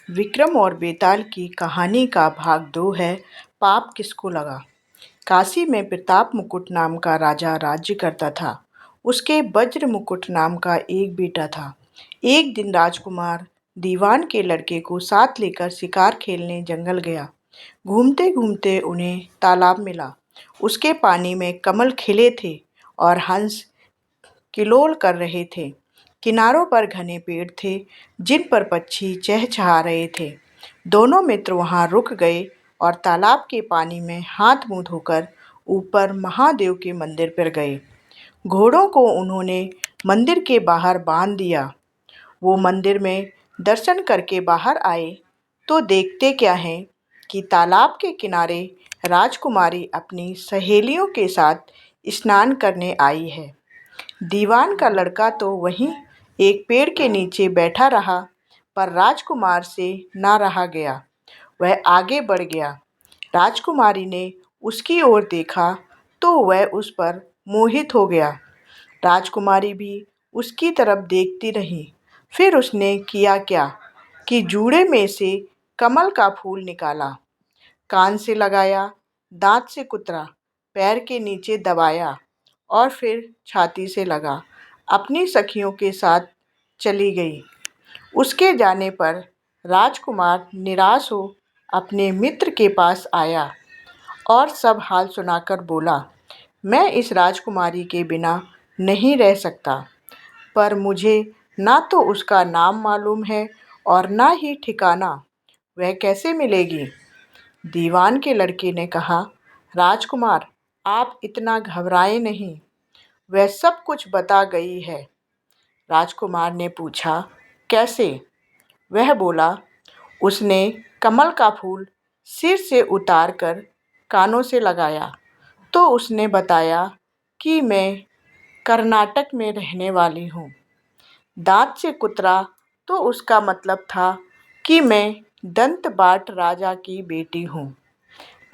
विक्रम और बेताल की कहानी का भाग 2 है। पाप किसको लगा। काशी में प्रताप मुकुट नाम का राजा राज्य करता था। उसके वज्र मुकुट नाम का एक बेटा था। एक दिन राजकुमार दीवान के लड़के को साथ लेकर शिकार खेलने जंगल गया। घूमते घूमते उन्हें तालाब मिला। उसके पानी में कमल खिले थे और हंस किलोल कर रहे थे। किनारों पर घने पेड़ थे जिन पर पक्षी चहचहा रहे थे। दोनों मित्र वहां रुक गए और तालाब के पानी में हाथ मुंह धोकर ऊपर महादेव के मंदिर पर गए। घोड़ों को उन्होंने मंदिर के बाहर बांध दिया। वो मंदिर में दर्शन करके बाहर आए तो देखते क्या है कि तालाब के किनारे राजकुमारी अपनी सहेलियों के साथ स्नान करने आई है। दीवान का लड़का तो वहीं एक पेड़ के नीचे बैठा रहा, पर राजकुमार से ना रहा गया। वह आगे बढ़ गया। राजकुमारी ने उसकी ओर देखा तो वह उस पर मोहित हो गया। राजकुमारी भी उसकी तरफ देखती रही। फिर उसने किया क्या कि जूड़े में से कमल का फूल निकाला, कान से लगाया, दांत से कुतरा, पैर के नीचे दबाया और फिर छाती से लगा अपनी सखियों के साथ चली गई। उसके जाने पर राजकुमार निराश हो अपने मित्र के पास आया और सब हाल सुनाकर बोला, मैं इस राजकुमारी के बिना नहीं रह सकता, पर मुझे ना तो उसका नाम मालूम है और ना ही ठिकाना। वह कैसे मिलेगी। दीवान के लड़के ने कहा, राजकुमार आप इतना घबराएं नहीं, वह सब कुछ बता गई है। राजकुमार ने पूछा, कैसे। वह बोला, उसने कमल का फूल सिर से उतार कर कानों से लगाया तो उसने बताया कि मैं कर्नाटक में रहने वाली हूँ। दांत से कुतरा तो उसका मतलब था कि मैं दंत बाट राजा की बेटी हूँ।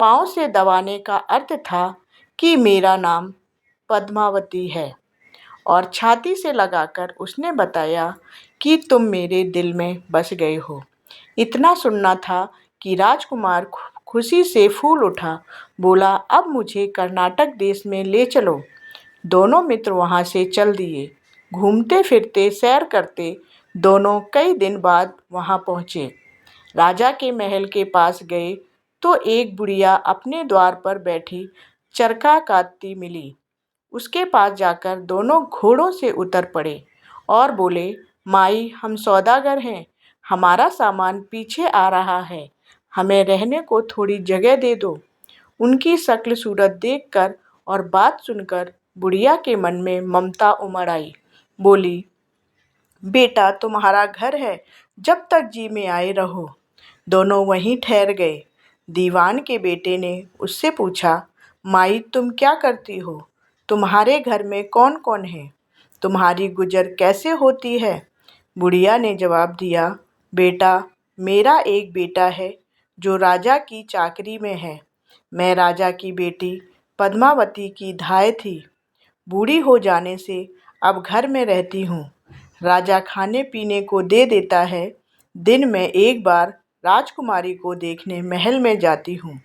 पाँव से दबाने का अर्थ था कि मेरा नाम पद्मावती है। और छाती से लगाकर उसने बताया कि तुम मेरे दिल में बस गए हो। इतना सुनना था कि राजकुमार खुशी से फूल उठा। बोला, अब मुझे कर्नाटक देश में ले चलो। दोनों मित्र वहाँ से चल दिए। घूमते फिरते सैर करते दोनों कई दिन बाद वहाँ पहुँचे। राजा के महल के पास गए तो एक बुढ़िया अपने द्वार पर बैठी चरखा काटती मिली। उसके पास जाकर दोनों घोड़ों से उतर पड़े और बोले, माई हम सौदागर हैं, हमारा सामान पीछे आ रहा है, हमें रहने को थोड़ी जगह दे दो। उनकी शक्ल सूरत देखकर और बात सुनकर बुढ़िया के मन में ममता उमड़ आई। बोली, बेटा तुम्हारा घर है, जब तक जी में आए रहो। दोनों वहीं ठहर गए। दीवान के बेटे ने उससे पूछा, माई तुम क्या करती हो, तुम्हारे घर में कौन कौन है, तुम्हारी गुजर कैसे होती है। बुढ़िया ने जवाब दिया, बेटा मेरा एक बेटा है जो राजा की चाकरी में है। मैं राजा की बेटी पद्मावती की धाय थी। बूढ़ी हो जाने से अब घर में रहती हूँ। राजा खाने पीने को दे देता है। दिन में एक बार राजकुमारी को देखने महल में जाती हूँ।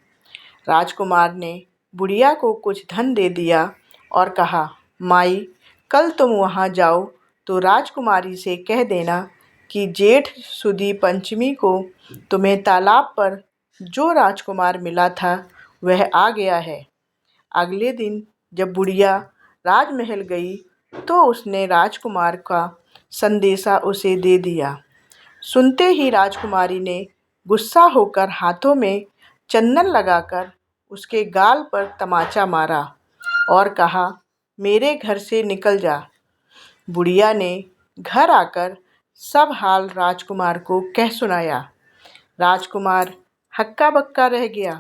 राजकुमार ने बुढ़िया को कुछ धन दे दिया और कहा, माई कल तुम वहाँ जाओ तो राजकुमारी से कह देना कि जेठ सुदी पंचमी को तुम्हें तालाब पर जो राजकुमार मिला था वह आ गया है। अगले दिन जब बुढ़िया राजमहल गई तो उसने राजकुमार का संदेशा उसे दे दिया। सुनते ही राजकुमारी ने गुस्सा होकर हाथों में चंदन लगाकर उसके गाल पर तमाचा मारा और कहा, मेरे घर से निकल जा। बुढ़िया ने घर आकर सब हाल राजकुमार को कह सुनाया। राजकुमार हक्का बक्का रह गया।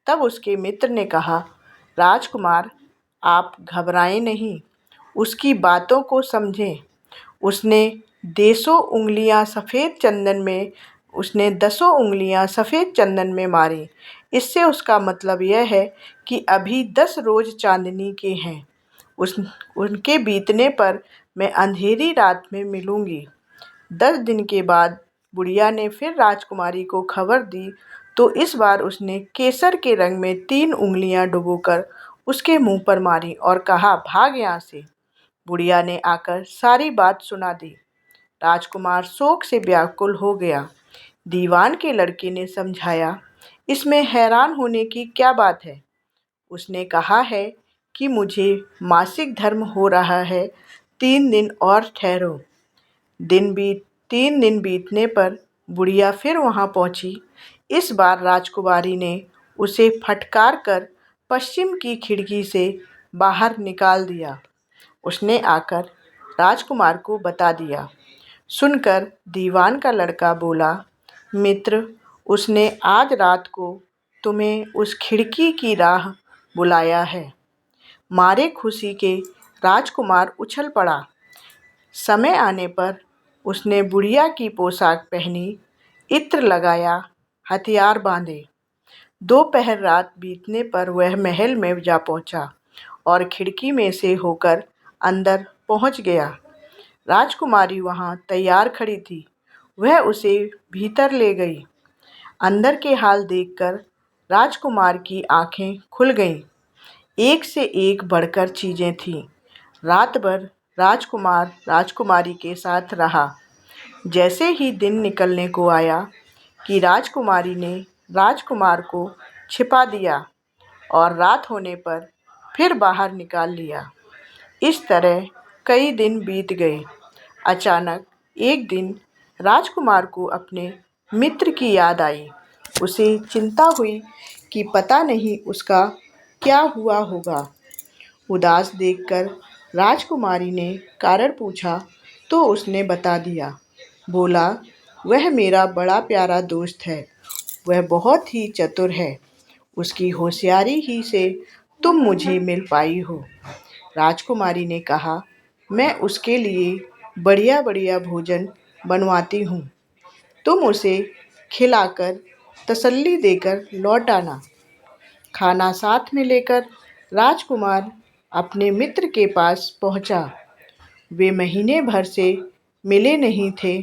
तब उसके मित्र ने कहा, राजकुमार आप घबराएं नहीं, उसकी बातों को समझें। उसने देसों उंगलियां सफ़ेद चंदन में उसने दसों उंगलियां सफ़ेद चंदन में मारी। इससे उसका मतलब यह है कि अभी 10 रोज चांदनी के हैं। उनके बीतने पर मैं अंधेरी रात में मिलूंगी। 10 दिन के बाद बुढ़िया ने फिर राजकुमारी को खबर दी तो इस बार उसने केसर के रंग में 3 उंगलियां डुबोकर उसके मुंह पर मारी और कहा, भाग यहाँ से। बुढ़िया ने आकर सारी बात सुना दी। राजकुमार शोक से व्याकुल हो गया। दीवान के लड़के ने समझाया, इसमें हैरान होने की क्या बात है। उसने कहा है कि मुझे मासिक धर्म हो रहा है, 3 दिन और ठहरो। दिन बीत 3 दिन बीतने पर बुढ़िया फिर वहां पहुंची। इस बार राजकुमारी ने उसे फटकार कर पश्चिम की खिड़की से बाहर निकाल दिया। उसने आकर राजकुमार को बता दिया। सुनकर दीवान का लड़का बोला, मित्र, उसने आज रात को तुम्हें उस खिड़की की राह बुलाया है। मारे खुशी के राजकुमार उछल पड़ा। समय आने पर उसने बुढ़िया की पोशाक पहनी, इत्र लगाया, हथियार बांधे। दोपहर रात बीतने पर वह महल में जा पहुंचा और खिड़की में से होकर अंदर पहुंच गया। राजकुमारी वहां तैयार खड़ी थी। वह उसे भीतर ले गई। अंदर के हाल देखकर राजकुमार की आंखें खुल गईं। एक से एक बढ़कर चीजें थीं। रात भर राजकुमार राजकुमारी के साथ रहा। जैसे ही दिन निकलने को आया कि राजकुमारी ने राजकुमार को छिपा दिया और रात होने पर फिर बाहर निकाल लिया। इस तरह कई दिन बीत गए। अचानक एक दिन राजकुमार को अपने मित्र की याद आई। उसे चिंता हुई कि पता नहीं उसका क्या हुआ होगा। उदास देखकर राजकुमारी ने कारण पूछा तो उसने बता दिया। बोला, वह मेरा बड़ा प्यारा दोस्त है। वह बहुत ही चतुर है। उसकी होशियारी ही से तुम मुझे मिल पाई हो। राजकुमारी ने कहा, मैं उसके लिए बढ़िया बढ़िया भोजन बनवाती हूँ। तुम उसे खिलाकर तसल्ली देकर लौट आना। खाना साथ में लेकर राजकुमार अपने मित्र के पास पहुंचा। वे महीने भर से मिले नहीं थे।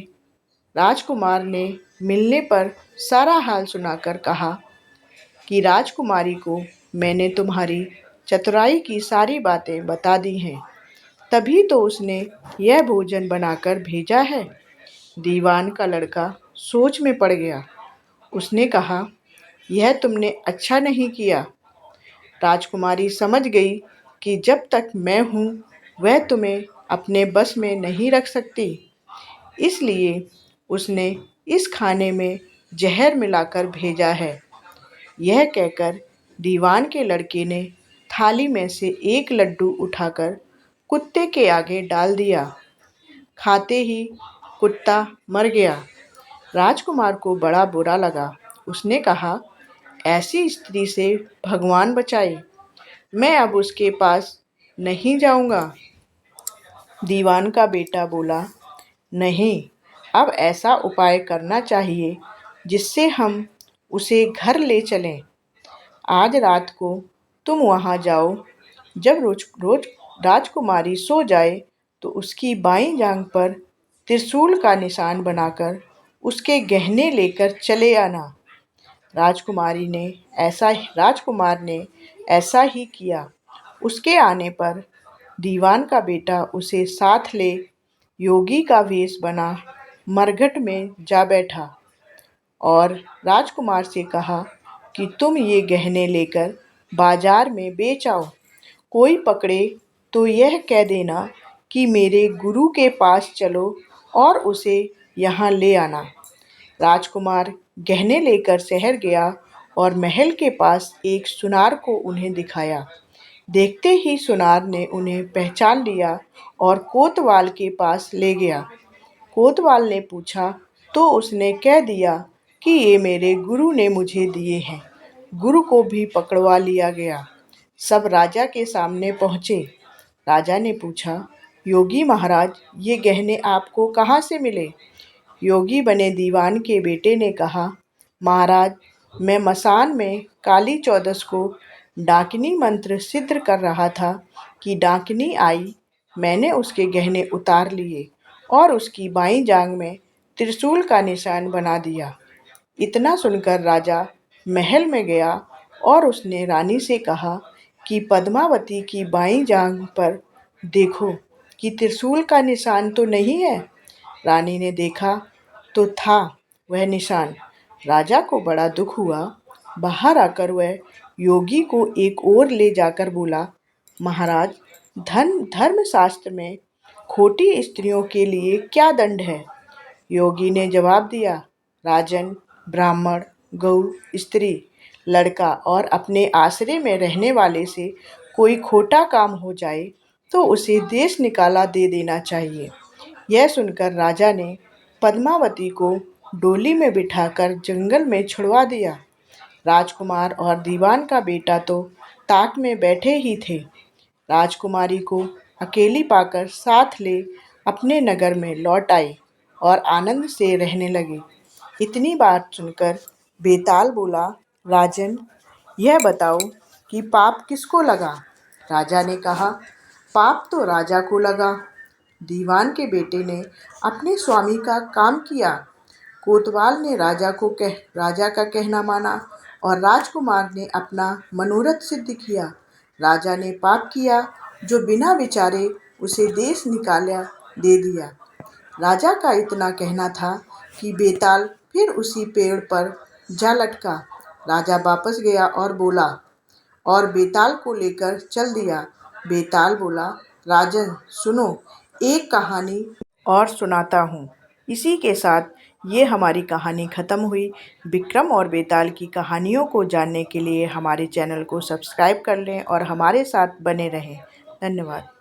राजकुमार ने मिलने पर सारा हाल सुनाकर कहा कि राजकुमारी को मैंने तुम्हारी चतुराई की सारी बातें बता दी हैं, तभी तो उसने यह भोजन बनाकर भेजा है। दीवान का लड़का सोच में पड़ गया। उसने कहा, यह तुमने अच्छा नहीं किया। राजकुमारी समझ गई कि जब तक मैं हूँ वह तुम्हें अपने बस में नहीं रख सकती। इसलिए उसने इस खाने में जहर मिलाकर भेजा है। यह कहकर दीवान के लड़के ने थाली में से एक लड्डू उठाकर कुत्ते के आगे डाल दिया। खाते ही कुत्ता मर गया। राजकुमार को बड़ा बुरा लगा। उसने कहा, ऐसी स्त्री से भगवान बचाए। मैं अब उसके पास नहीं जाऊंगा। दीवान का बेटा बोला, नहीं, अब ऐसा उपाय करना चाहिए जिससे हम उसे घर ले चलें। आज रात को तुम वहां जाओ। जब रोज रोज राजकुमारी सो जाए तो उसकी बाईं जांघ पर त्रिशूल का निशान बनाकर उसके गहने लेकर चले आना। राजकुमार ने ऐसा ही किया। उसके आने पर दीवान का बेटा उसे साथ ले योगी का वेश बना मरघट में जा बैठा और राजकुमार से कहा कि तुम ये गहने लेकर बाजार में बेच आओ। कोई पकड़े तो यह कह देना कि मेरे गुरु के पास चलो और उसे यहाँ ले आना। राजकुमार गहने लेकर शहर गया और महल के पास एक सुनार को उन्हें दिखाया। देखते ही सुनार ने उन्हें पहचान लिया और कोतवाल के पास ले गया। कोतवाल ने पूछा तो उसने कह दिया कि ये मेरे गुरु ने मुझे दिए हैं। गुरु को भी पकड़वा लिया गया। सब राजा के सामने पहुँचे। राजा ने पूछा, योगी महाराज, ये गहने आपको कहाँ से मिले? योगी बने दीवान के बेटे ने कहा, महाराज, मैं मसान में काली चौदस को डाकिनी मंत्र सिद्ध कर रहा था कि डाकिनी आई। मैंने उसके गहने उतार लिए और उसकी बाईं जांघ में त्रिशूल का निशान बना दिया। इतना सुनकर राजा महल में गया और उसने रानी से कहा कि पद्मावती की बाईं जांघ पर देखो कि त्रिशूल का निशान तो नहीं है। रानी ने देखा तो था वह निशान। राजा को बड़ा दुख हुआ। बाहर आकर वह योगी को एक ओर ले जाकर बोला, महाराज, धर्मशास्त्र में खोटी स्त्रियों के लिए क्या दंड है? योगी ने जवाब दिया, राजन, ब्राह्मण, गौ, स्त्री, लड़का और अपने आश्रय में रहने वाले से कोई खोटा काम हो जाए तो उसे देश निकाला दे देना चाहिए। यह सुनकर राजा ने पद्मावती को डोली में बिठाकर जंगल में छुड़वा दिया। राजकुमार और दीवान का बेटा तो ताक में बैठे ही थे। राजकुमारी को अकेली पाकर साथ ले अपने नगर में लौट आई और आनंद से रहने लगे। इतनी बात सुनकर बेताल बोला, राजन, यह बताओ कि पाप किसको लगा? राजा ने कहा, पाप तो राजा को लगा। दीवान के बेटे ने अपने स्वामी का काम किया। कोतवाल ने राजा का कहना माना और राजकुमार ने अपना मनोरथ सिद्ध किया। राजा ने पाप किया जो बिना विचारे उसे देश निकाला दे दिया। राजा का इतना कहना था कि बेताल फिर उसी पेड़ पर जा लटका। राजा वापस गया और बेताल को लेकर चल दिया। बेताल बोला, राजन सुनो, एक कहानी और सुनाता हूँ। इसी के साथ ये हमारी कहानी ख़त्म हुई। विक्रम और बेताल की कहानियों को जानने के लिए हमारे चैनल को सब्सक्राइब कर लें और हमारे साथ बने रहें। धन्यवाद।